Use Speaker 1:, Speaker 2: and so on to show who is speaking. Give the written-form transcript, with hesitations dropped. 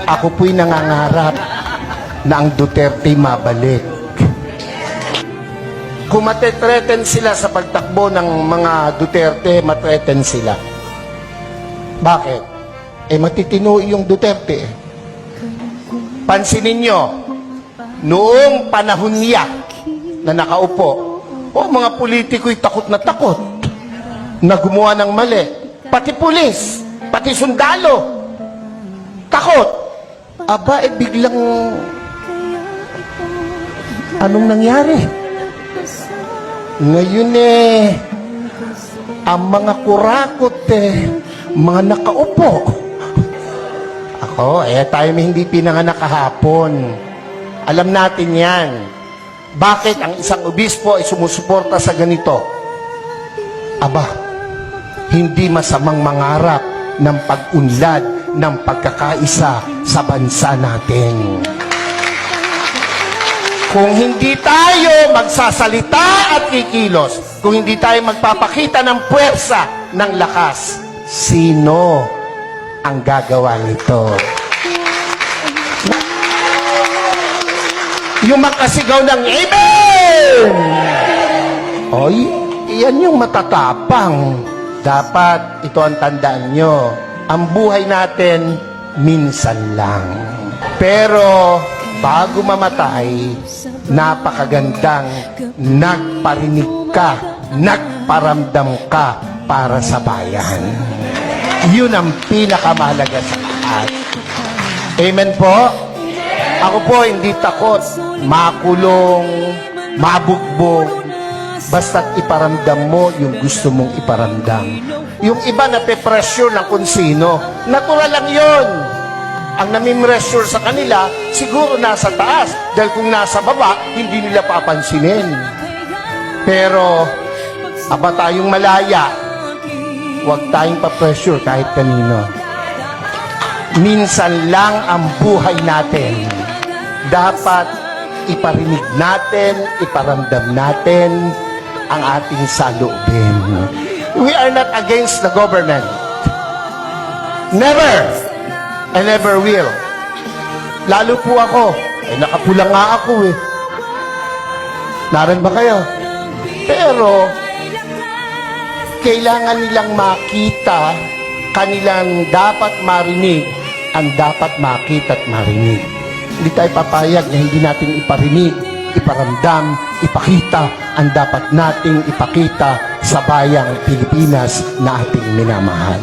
Speaker 1: Ako po'y nangangarap na ang Duterte mabalik. Kung matetreten sila sa pagtakbo ng mga Duterte, matreten sila. Bakit? Matitino yung Duterte. Pansinin nyo, noong panahon niya na nakaupo, mga politiko'y takot na gumawa ng mali. Pati pulis, pati sundalo, takot. Aba, biglang, anong nangyari? Ngayon ang mga kurakot mga nakaupo. Ako, tayo may hindi pinanganak kahapon. Alam natin yan. Bakit ang isang obispo ay sumusuporta sa ganito? Aba, hindi masamang mangarap ng pag-unlad ng pagkakaisa sa bansa natin. Kung hindi tayo magsasalita at kikilos, kung hindi tayo magpapakita ng puwersa, ng lakas, sino ang gagawa nito? Yung makasigaw ng Amen! Oy, iyan yung matatapang. Dapat, ito ang tandaan nyo, ang buhay natin, minsan lang. Pero, bago mamatay, napakagandang nagparinig ka, nagparamdam ka para sa bayan. Yun ang pinakamahalaga sa lahat. Amen po? Ako po hindi takot makulong, mabugbog, basta't iparamdam mo yung gusto mong iparamdam. Yung iba na pe-pressure ng kung sino, natural lang yun. Ang nami-pressure sa kanila, siguro nasa taas. Dahil kung nasa baba, hindi nila papansinin. Pero, aba tayong malaya, huwag tayong pa-pressure kahit kanino. Minsan lang ang buhay natin. Dapat iparinig natin, iparamdam natin ang ating saloobin. We are not against the government. Never! I never will. Lalo po ako. Nakapula nga ako Naran ba kayo? Pero, kailangan nilang makita, kanilang dapat marinig, ang dapat makita at marinig. Hindi tayo papayag na hindi natin iparinig, iparamdam, ipakita ang dapat nating ipakita sa bayang Pilipinas na ating minamahal.